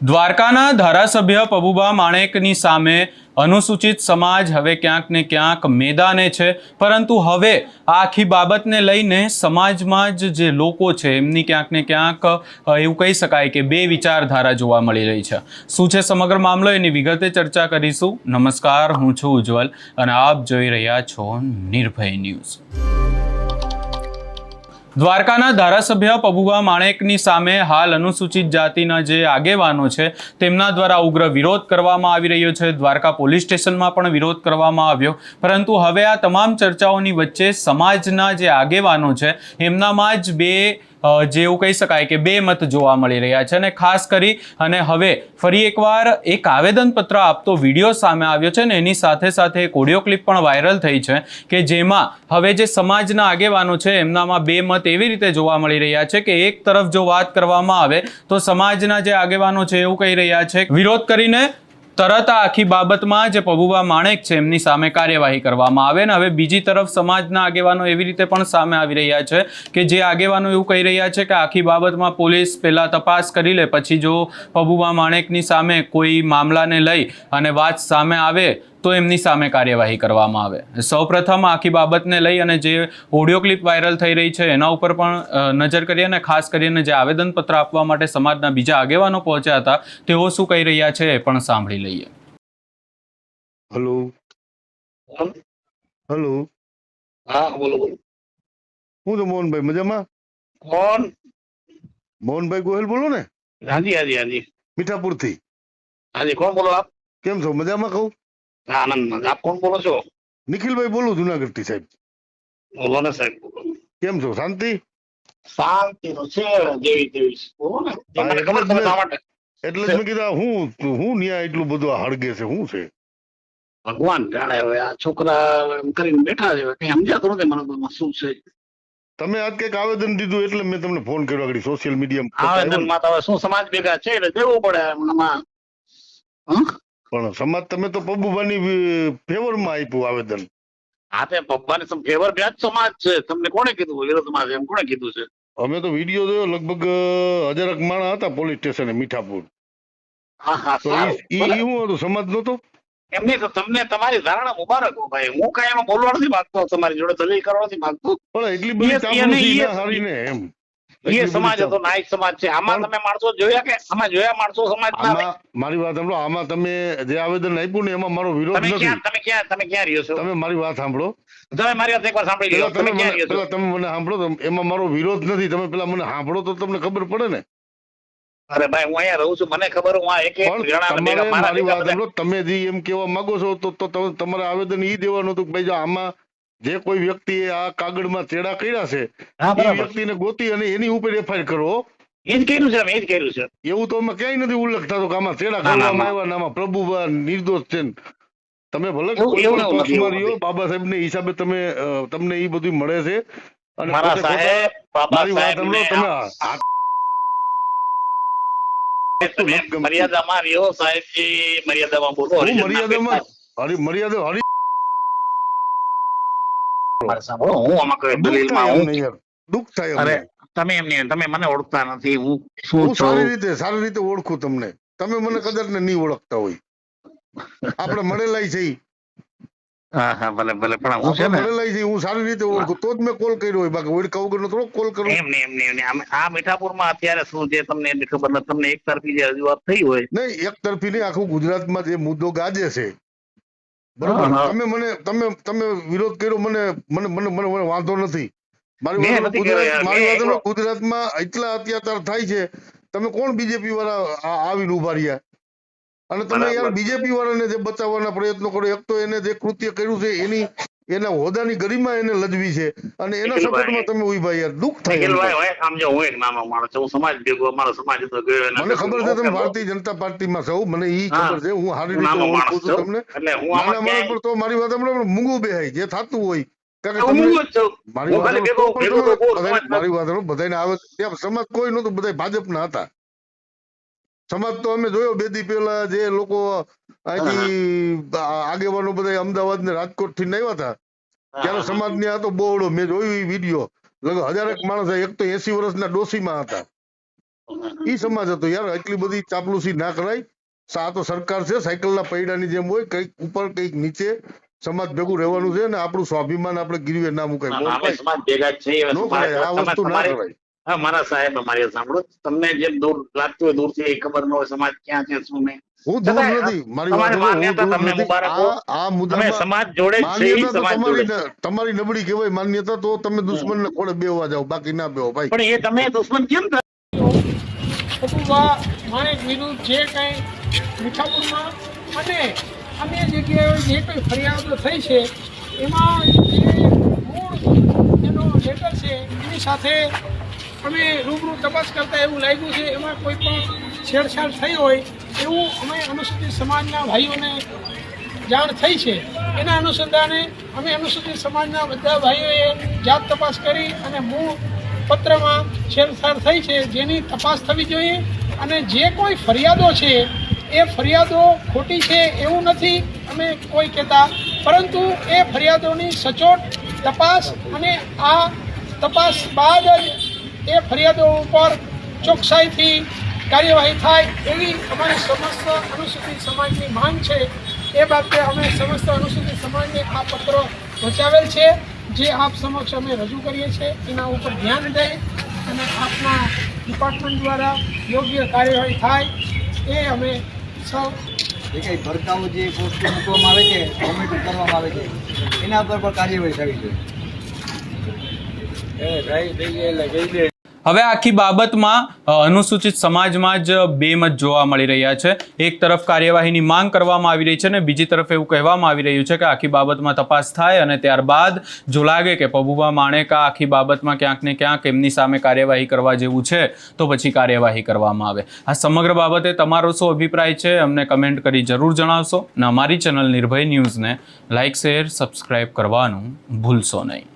દ્વારકાના ધારાસભ્ય પબુભા માણેકની સામે અનુસૂચિત સમાજ હવે ક્યાંક ને ક્યાંક મેદાને છે, પરંતુ હવે આ આખી બાબતને લઈને સમાજમાં જે લોકો છે એમની ક્યાંક ને ક્યાંક એવું કહી શકાય કે બે વિચારધારા જોવા મળી રહી છે। શું છે સમગ્ર મામલો એની વિગતે ચર્ચા કરીશું। નમસ્કાર, હું છું ઉજ્જવલ અને આપ જોઈ રહ્યા છો નિર્ભય ન્યૂઝ। દ્વારકાના ધારાસભ્ય પબુભા માણેકની સામે હાલ અનુસૂચિત જાતિના જે આગેવાનો છે તેમના દ્વારા ઉગ્ર વિરોધ કરવામાં આવી રહ્યો છે। દ્વારકા પોલીસ સ્ટેશનમાં પણ વિરોધ કરવામાં આવ્યો, પરંતુ હવે આ તમામ ચર્ચાઓની વચ્ચે સમાજના જે આગેવાનો છે એમનામાં જ જેવું કહી શકાય કે બે મત જોવા મળી રહ્યા છે। અને ખાસ કરી અને હવે ફરી એકવાર એક આવેદનપત્ર આપતો વિડીયો સામે આવ્યો છે ને એની સાથે સાથે એક ઓડિયો ક્લિપ પણ વાયરલ થઈ છે કે જેમાં હવે જે સમાજના આગેવાનો છે એમનામાં બે મત એવી રીતે જોવા મળી રહ્યા છે કે એક તરફ જો વાત કરવામાં આવે તો સમાજના જે આગેવાનો છે એવું કહી રહ્યા છે વિરોધ કરીને તરત આ આખી બાબતમાં જે પબુભા માણેક છે એમની સામે કાર્યવાહી કરવામાં આવે ને હવે બીજી તરફ સમાજના આગેવાનો એવી રીતે પણ સામે આવી રહ્યા છે કે જે આગેવાનો એવું કહી રહ્યા છે કે આખી બાબતમાં પોલીસ પહેલા તપાસ કરી લે, પછી જો પબુભા માણેકની સામે કોઈ મામલાને લઈ અને વાત સામે આવે તો એમની સામે કાર્યવાહી કરવામાં આવે। સૌપ્રથમ આખી બાબતને લઈ અને જે ઓડિયો ક્લિપ વાયરલ થઈ રહી છે એના ઉપર પણ નજર કરીએ અને ખાસ કરીને જે આવેદનપત્ર આપવા માટે સમાજના બીજા આગેવાનો પહોંચ્યા હતા તેઓ શું કહી રહ્યા છે એ પણ સાંભળી લઈએ। હેલો હેલો, હા બોલો બોલો। હું તો મોહનભાઈ મજામાં? કોણ? મોહનભાઈ ગોહિલ બોલો ને, હાજી હાજી હાજી મીઠાપુર થી। હાજી કોણ બોલો આપ? કેમ છો? મજામાં કહું? આનંદ। આપ કોણ બોલો છો? નિખિલભાઈ બોલું જુનાગઢ થી સાહેબ। બોલો ને સાહેબ બોલો। કેમ છો? શાંતિ? શાંતિ તો છે જેવી તેવી બોલો ને। હા, મને ખબર તમે શા માટે એટલે જ મેં કીધું હું ન્યા એટલું બધું હળગે છે, શું છે? ભગવાન જાણે। હવે આ છોકરા એમ કરીને બેઠા છે, કઈ સમજાતું નથી મને તો શું છે। તમે આજ કઈક આવેદન દીધું એટલે મેં તમને ફોન કર્યો આગળ સોશિયલ મીડિયા આવેદન માં તો હવે શું સમાજ ભેગા છે એટલે દેવું પડે એમાં। પણ સમાજ તમે તો પબુભાની ફેવરમાં આપ્યું આવેદન। હા તે પપ્પાને ફેવર વ્યાજ સમાજ છે, તમને કોણે કીધું વિરોધમાં છે એમ કોણે કીધું છે? અમે તો વિડીયો જોયો, લગભગ 1000 માણસ હતા પોલીસ સ્ટેશને મીઠાપુર। હા હા તો સારું ઈ શું હતું, સમાજ નતો? એમની તો તમને તમારી ધારણા મુબારક હો ભાઈ। હું કઈ એમાં બોલવા નથી માંગતો, તમારી જોડે દલીલ કરવા નથી માંગતો। પણ એટલી બધી ચાપલુસી ના હારી ને એમ। એ સમાજ હતો, નાયક સમાજ છે। આમાં તમે માણસો જોયા કે આમાં જોયા માણસો સમાજ આમાં મારી વાત સાંભળો, આમાં તમે જે આવેદન આપ્યું ને એમાં મારો વિરોધ નથી। તમે ક્યાં રહ્યો છો? તમે મારી વાત સાંભળો, તમે મારી વાત એકવાર સાંભળી લો। તમે ક્યાં રહ્યો છો? પેલા તમે મને સાંભળો, એમાં મારો વિરોધ નથી। તમે પેલા મને સાંભળો તો તમને ખબર પડે ને। અરે ભાઈ હું અહીંયા રહું છું, મને ખબર। હું આ એક મારી વાત સાંભળો, તમે જે એમ કેવા માંગો છો તો તમારે આવેદન ઈ દેવાનું હતું કે ભાઈ જો આમાં જે કોઈ વ્યક્તિએ આ કાગળમાં ચેડા કર્યા છે એ વ્યક્તિને ગોતી અને એની ઉપર એફઆઈઆર કરો। એ જ કર્યું છે, એ જ કર્યું છે। એવું તો અમે ક્યાંય નથી ઉલ્લેખ થતો કે આમાં ચેડા કરવામાં આવ્યા ને આમાં પ્રભુભા નિર્દોષ છે। તમે ભલે કોઈ પણ પક્ષમાં રહ્યો, બાબા સાહેબ ને હિસાબે તમને ઈ બધું મળે છે। અને મારી વાત સાંભળો, તમે મર્યાદામાં રહ્યો સાહેબજી, મર્યાદામાં બોલો। મર્યાદા સાંભળો, હું આમાં કઈ દલીલમાં દુઃખ થાય। અરે તમે એમ તમે મને ઓળખતા નથી, હું શું સારી રીતે ઓળખું તમને। તમે મને કદાચ ને નહીં ઓળખતા હોય, આપણે મળેલા છે। હા હા ભલે ભલે, પણ હું છે ને મળેલા છે, હું સારી રીતે ઓળખું તો જ મેં કોલ કર્યો હોય, બાકી ઓળખા વગર થોડો કોલ કરું। એમ આ મીઠાપુરમાં અત્યારે શું છે તમને એટલી ખબર નથી। તમને એક તરફી જે રજૂઆત થઈ હોય નહીં, એક તરફી નહીં, આખું ગુજરાતમાં જે મુદ્દો ગાજે છે બરોબર। તમે તમે વિરોધ કર્યો, મને વાંધો નથી। મારી વાત ગુજરાતમાં એટલા અત્યાચાર થાય છે, તમે કોણ બીજેપી વાળા આવીને ઉભા રહ્યા? અને તમે યાર બીજેપી વાળાને જે બચાવવાના પ્રયત્નો કરો, એક તો એને જે કૃત્ય કર્યું છે એના હોદ્દાની ગરિમા એને લજવી છે અને એના સપોર્ટમાં તમે ઉભા, યાર દુઃખ થાય। હું એક નાનો માણસ છું, સમાજ ભેગો, અમારો સમાજ મને ખબર છે તમે ભારતીય જનતા પાર્ટીમાં છો, મને ઈ ખબર છે, હું સારી રીતે ઓળખું છું તમને। નાના માણસ પર તો મારી વાત હમણાં મૂંગું બેહાય જે થતું હોય, મારી વાત બધાને આવે ત્યાં સમાજ કોઈ નતું, બધા ભાજપના હતા। સમાજ તો અમે જોયો બે દી પેલા જે લોકો અહીંથી આગેવાનો બધા અમદાવાદ ને રાજકોટ થી આવ્યા હતા ત્યારે સમાજ ની આ તો બોવડો મેં જોયું વિડીયો, લગભગ 1000 માણસ, એક તો 80 વર્ષના ડોશીમાં હતા। ઈ સમાજ હતો યાર. એટલી બધી ચાપલુસી ના કરાય. આ તો સરકાર છે, સાયકલના પૈડાની જેમ હોય, કઈક ઉપર કઈક નીચે. સમાજ ભેગું રહેવાનું છે ને આપણું સ્વાભિમાન આપણે ગીરવે ના મુકાય. અમે સમાજ ભેગા જ છીએ. નો કરાય, આ વસ્તુ ના કરાય. હા, મારા સાહેબ, અમારી સાંભળો, તમને જેમ દૂર લાગતું હોય દૂરથી એ ખબર ન હોય સમાજ ક્યાં છે શું નહીં. હું દૂર નથી, મારી વાત સાંભળો, હું દૂર નથી. આ મુદ્દામાં સમાજ જોડે જ છે, ઈ માન્યતા તો સમાજ જોડે. તમારી નબળી કહેવાય માન્યતા, તો તમે દુશ્મનને ખોળે બેહવા જાઓ, બાકી ના બેહો ભાઈ. પણ એ તમે દુશ્મન કેમ કરો? પપુભા માણેક વિરુદ્ધ જે કંઈ મીઠાપુરમાં અને અન્ય જગ્યાએ જે કંઈ ફરિયાદો થઈ છે એમાં જે મૂળ એનો લેટર છે એની સાથે અમે રૂબરૂ તપાસ કરતા એવું લાગ્યું છે એમાં કોઈ પણ છેડછાડ થઈ હોય એવું અમે અનુસૂચિત સમાજના ભાઈઓને જાણ થઈ છે. એના અનુસંધાને અમે અનુસૂચિત સમાજના બધા ભાઈઓએ જાત તપાસ કરી અને મૂળ પત્રમાં છેડછાડ થઈ છે જેની તપાસ થવી જોઈએ અને જે કોઈ ફરિયાદો છે એ ફરિયાદો ખોટી છે એવું નથી અમે કોઈ કહેતા, પરંતુ એ ફરિયાદોની સચોટ તપાસ અને આ તપાસ બાદ જ એ ફરિયાદો ઉપર ચોકસાઈથી કાર્યવાહી થાય એવી અમારી સમસ્ત અનુસૂચિત સમાજની માંગ છે. એ બાબતે અમે સમસ્ત અનુસૂચિત સમાજને આ પત્ર પહોંચાવેલ છે જે આપ સમક્ષ અમે રજૂ કરીએ છીએ. એના ઉપર ધ્યાન દઈ અને આપના ડિપાર્ટમેન્ટ દ્વારા યોગ્ય કાર્યવાહી થાય એ અમે સૌ જે કંઈ ભડકાઉ જે પોસ્ટો મૂકવામાં આવે છે, કોમેન્ટ કરવામાં આવે છે, એના પર પણ કાર્યવાહી થવી જોઈએ. હવે આખી બાબતમાં અનુસૂચિત સમાજમાં જ બે મત જોવા મળી રહ્યા છે. એક તરફ કાર્યવાહીની માંગ કરવામાં આવી રહી છે અને બીજી તરફ એવું કહેવામાં આવી રહ્યું છે કે આખી બાબતમાં તપાસ થાય અને ત્યારબાદ જો લાગે કે પબુભા માણેક આ આખી બાબતમાં ક્યાંક ને ક્યાંક એમની સામે કાર્યવાહી કરવા જેવું છે તો પછી કાર્યવાહી કરવામાં આવે. આ સમગ્ર બાબતે તમારો શું અભિપ્રાય છે અમને કમેન્ટ કરી જરૂર જણાવશો અને અમારી ચેનલ નિર્ભય ન્યૂઝને લાઇક, શેર, સબસ્ક્રાઇબ કરવાનું ભૂલશો નહીં.